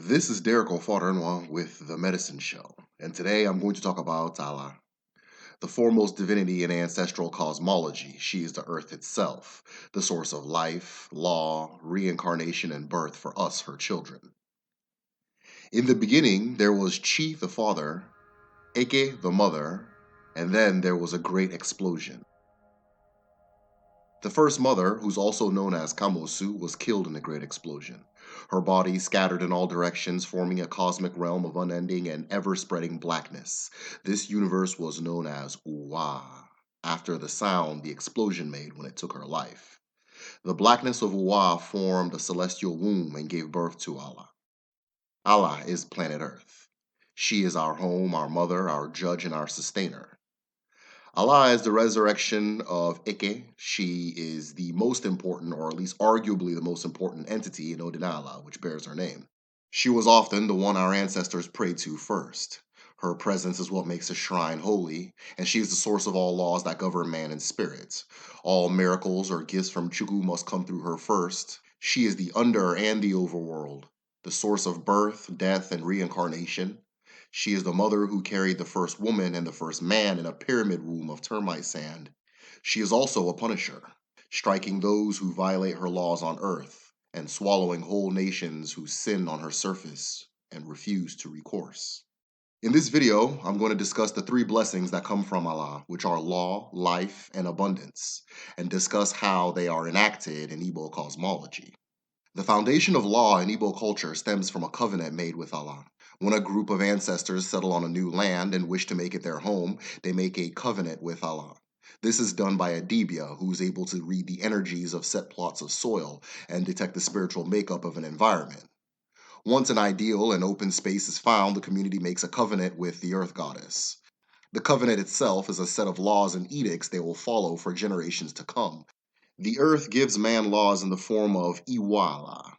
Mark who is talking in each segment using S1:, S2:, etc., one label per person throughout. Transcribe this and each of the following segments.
S1: This is Derek O'Fodernwa with The Medicine Show, and today I'm going to talk about Allah, the foremost divinity in ancestral cosmology. She is the earth itself, the source of life, law, reincarnation, and birth for us, her children. In the beginning, there was Chi the father, Eke the mother, and then there was a great explosion. The first mother, who's also known as Kamosu, was killed in the Great Explosion. Her body scattered in all directions, forming a cosmic realm of unending and ever-spreading blackness. This universe was known as Uwa, after the sound the explosion made when it took her life. The blackness of Uwa formed a celestial womb and gave birth to Allah. Allah is planet Earth. She is our home, our mother, our judge, and our sustainer. Allah is the resurrection of Eke. She is the most important, or at least arguably the most important entity in Odinala, which bears her name. She was often the one our ancestors prayed to first. Her presence is what makes a shrine holy, and she is the source of all laws that govern man and spirit. All miracles or gifts from Chukwu must come through her first. She is the under and the overworld, the source of birth, death, and reincarnation. She is the mother who carried the first woman and the first man in a pyramid womb of termite sand. She is also a punisher, striking those who violate her laws on earth, and swallowing whole nations who sin on her surface and refuse to recourse. In this video, I'm going to discuss the three blessings that come from Allah, which are law, life, and abundance, and discuss how they are enacted in Igbo cosmology. The foundation of law in Igbo culture stems from a covenant made with Allah. When a group of ancestors settle on a new land and wish to make it their home, they make a covenant with Allah. This is done by a dibia who is able to read the energies of set plots of soil and detect the spiritual makeup of an environment. Once an ideal and open space is found, the community makes a covenant with the earth goddess. The covenant itself is a set of laws and edicts they will follow for generations to come. The earth gives man laws in the form of Iwala.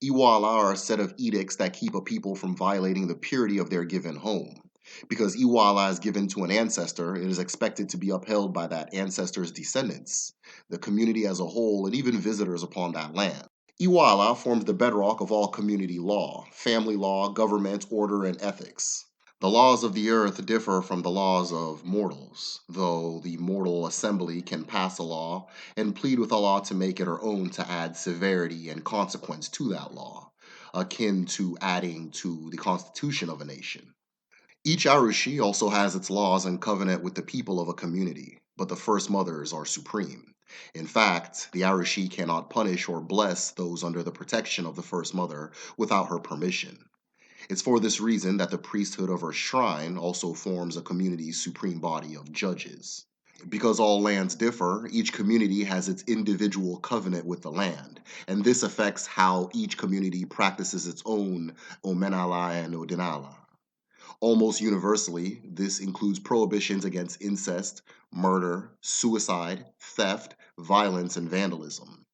S1: Iwala are a set of edicts that keep a people from violating the purity of their given home. Because Iwala is given to an ancestor, it is expected to be upheld by that ancestor's descendants, the community as a whole, and even visitors upon that land. Iwala forms the bedrock of all community law, family law, government, order, and ethics. The laws of the earth differ from the laws of mortals, though the mortal assembly can pass a law and plead with Allah to make it her own to add severity and consequence to that law, akin to adding to the constitution of a nation. Each Arushi also has its laws and covenant with the people of a community, but the first mothers are supreme. In fact, the Arushi cannot punish or bless those under the protection of the first mother without her permission. It's for this reason that the priesthood of her shrine also forms a community's supreme body of judges. Because all lands differ, each community has its individual covenant with the land, and this affects how each community practices its own Omenala and Odinala. Almost universally, this includes prohibitions against incest, murder, suicide, theft, violence, and vandalism.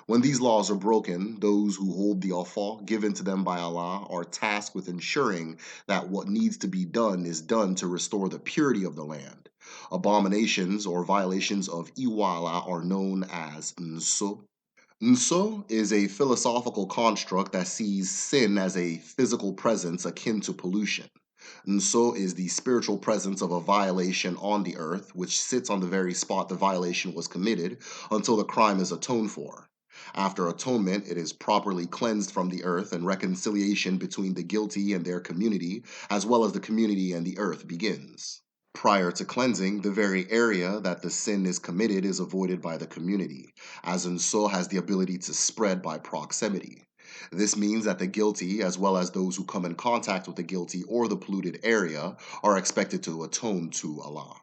S1: When these laws are broken, those who hold the alfa given to them by Allah are tasked with ensuring that what needs to be done is done to restore the purity of the land. Abominations or violations of Iwala are known as Nso. Nso is a philosophical construct that sees sin as a physical presence akin to pollution. Nso is the spiritual presence of a violation on the earth, which sits on the very spot the violation was committed until the crime is atoned for. After atonement, it is properly cleansed from the earth, and reconciliation between the guilty and their community, as well as the community and the earth, begins. Prior to cleansing, the very area that the sin is committed is avoided by the community, as Nso has the ability to spread by proximity. This means that the guilty, as well as those who come in contact with the guilty or the polluted area, are expected to atone to Allah.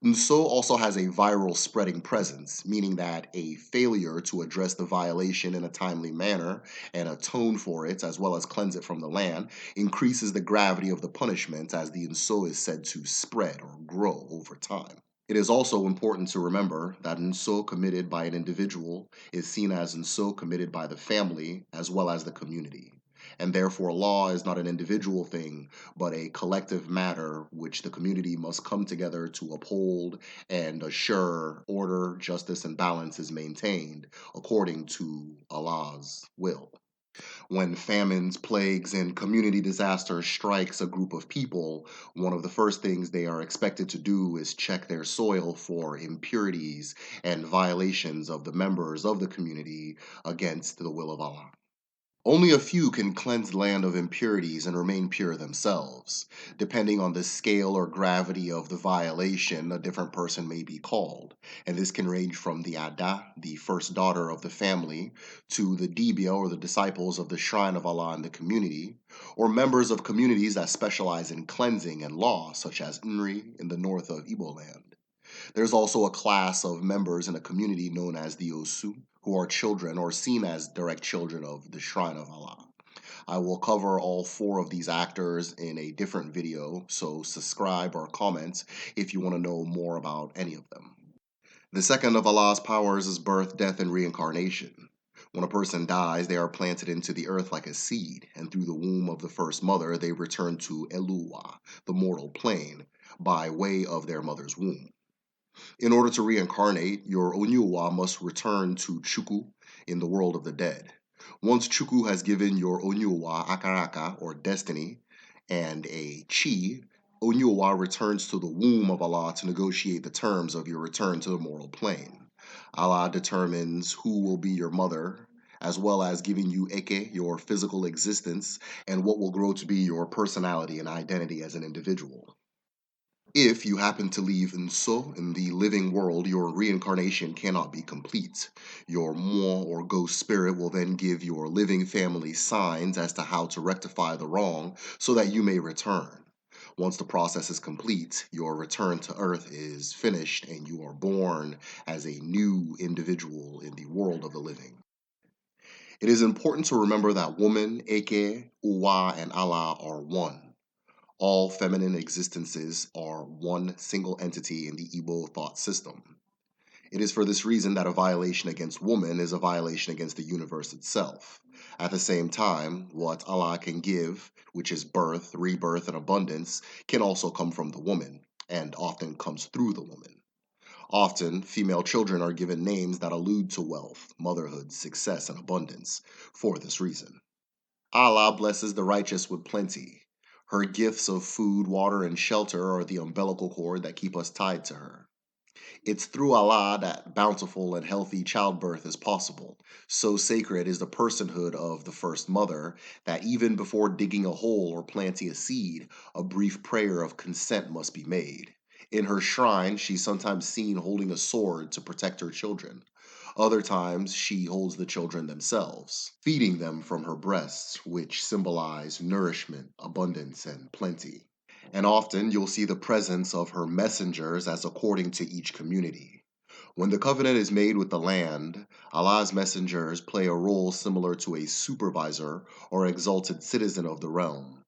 S1: Nso also has a viral spreading presence, meaning that a failure to address the violation in a timely manner and atone for it, as well as cleanse it from the land, increases the gravity of the punishment, as the Nso is said to spread or grow over time. It is also important to remember that Nso committed by an individual is seen as Nso committed by the family as well as the community. And therefore, law is not an individual thing, but a collective matter which the community must come together to uphold and assure order, justice, and balance is maintained according to Allah's will. When famines, plagues, and community disasters strikes a group of people, one of the first things they are expected to do is check their soil for impurities and violations of the members of the community against the will of Allah. Only a few can cleanse land of impurities and remain pure themselves. Depending on the scale or gravity of the violation, a different person may be called. And this can range from the Ada, the first daughter of the family, to the dibia or the disciples of the shrine of Allah in the community, or members of communities that specialize in cleansing and law, such as Nri in the north of Igbo land. There's also a class of members in a community known as the Osu, who are children or seen as direct children of the Shrine of Allah. I will cover all four of these actors in a different video, so subscribe or comment if you want to know more about any of them. The second of Allah's powers is birth, death, and reincarnation. When a person dies, they are planted into the earth like a seed, and through the womb of the first mother, they return to Eluwa, the mortal plane, by way of their mother's womb. In order to reincarnate, your Onyuwa must return to Chukwu in the world of the dead. Once Chukwu has given your Onyuwa Akaraka, or destiny, and a Chi, Onyuwa returns to the womb of Allah to negotiate the terms of your return to the mortal plane. Allah determines who will be your mother, as well as giving you Eke, your physical existence, and what will grow to be your personality and identity as an individual. If you happen to leave Nso in the living world, your reincarnation cannot be complete. Your Mo or ghost spirit will then give your living family signs as to how to rectify the wrong so that you may return. Once the process is complete, your return to Earth is finished and you are born as a new individual in the world of the living. It is important to remember that woman, Eke, Uwa, and Allah are one. All feminine existences are one single entity in the Igbo thought system. It is for this reason that a violation against woman is a violation against the universe itself. At the same time, what Allah can give, which is birth, rebirth, and abundance, can also come from the woman, and often comes through the woman. Often, female children are given names that allude to wealth, motherhood, success, and abundance for this reason. Allah blesses the righteous with plenty. Her gifts of food, water, and shelter are the umbilical cord that keep us tied to her. It's through Allah that bountiful and healthy childbirth is possible. So sacred is the personhood of the first mother that even before digging a hole or planting a seed, a brief prayer of consent must be made. In her shrine, she's sometimes seen holding a sword to protect her children. Other times, she holds the children themselves, feeding them from her breasts, which symbolize nourishment, abundance, and plenty. And often you'll see the presence of her messengers as according to each community. When the covenant is made with the land, Allah's messengers play a role similar to a supervisor or exalted citizen of the realm.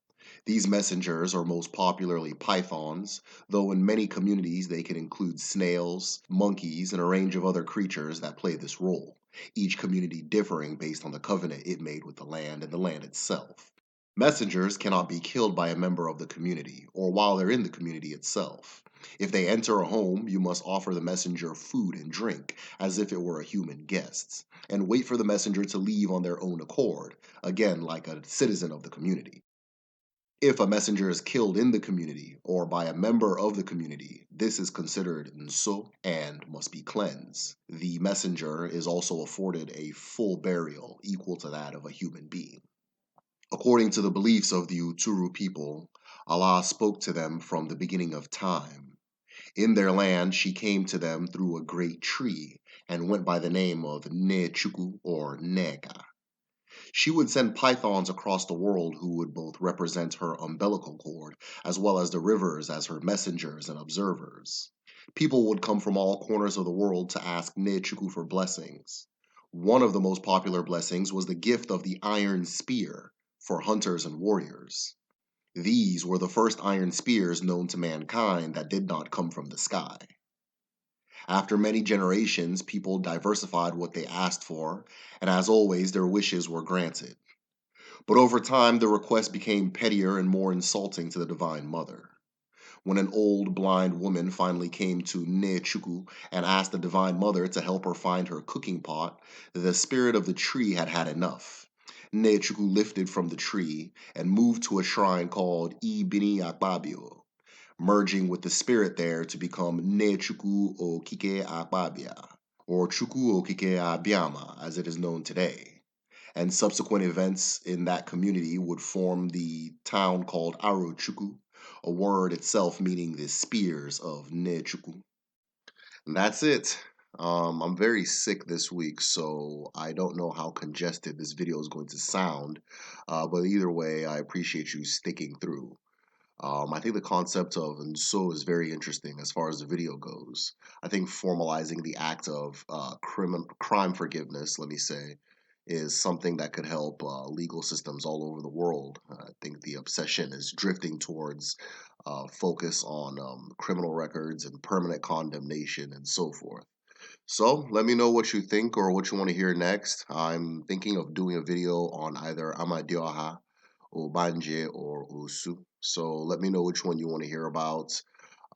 S1: These messengers are most popularly pythons, though in many communities they can include snails, monkeys, and a range of other creatures that play this role, each community differing based on the covenant it made with the land and the land itself. Messengers cannot be killed by a member of the community or while they're in the community itself. If they enter a home, you must offer the messenger food and drink as if it were a human guest, and wait for the messenger to leave on their own accord, again like a citizen of the community. If a messenger is killed in the community or by a member of the community, this is considered nso and must be cleansed. The messenger is also afforded a full burial equal to that of a human being. According to the beliefs of the Uturu people, Allah spoke to them from the beginning of time. In their land, she came to them through a great tree and went by the name of Nechuku or Nega. She would send pythons across the world who would both represent her umbilical cord as well as the rivers as her messengers and observers. People would come from all corners of the world to ask Nechuku for blessings. One of the most popular blessings was the gift of the iron spear for hunters and warriors. These were the first iron spears known to mankind that did not come from the sky. After many generations, people diversified what they asked for, and as always, their wishes were granted. But over time, the request became pettier and more insulting to the Divine Mother. When an old blind woman finally came to Nechuku and asked the Divine Mother to help her find her cooking pot, the spirit of the tree had had enough. Nechuku lifted from the tree and moved to a shrine called Ibini Akpabio, merging with the spirit there to become Nechuku Okike Akpabia, or Chuku Okike Abiama, as it is known today. And subsequent events in that community would form the town called Aruchuku, a word itself meaning the spears of Nechuku. And that's it. I'm very sick this week, so I don't know how congested this video is going to sound. But either way, I appreciate you sticking through. I think the concept of Nso is very interesting as far as the video goes. I think formalizing the act of crime forgiveness, let me say, is something that could help legal systems all over the world. I think the obsession is drifting towards focus on criminal records and permanent condemnation and so forth. So let me know what you think or what you want to hear next. I'm thinking of doing a video on either Amadioha, Obanje, or Usu. So let me know which one you want to hear about.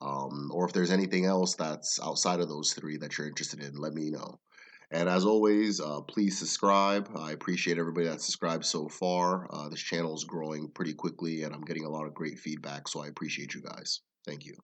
S1: Or if there's anything else that's outside of those three that you're interested in, let me know. And as always, please subscribe. I appreciate everybody that's subscribed so far. This channel is growing pretty quickly and I'm getting a lot of great feedback, so I appreciate you guys. Thank you.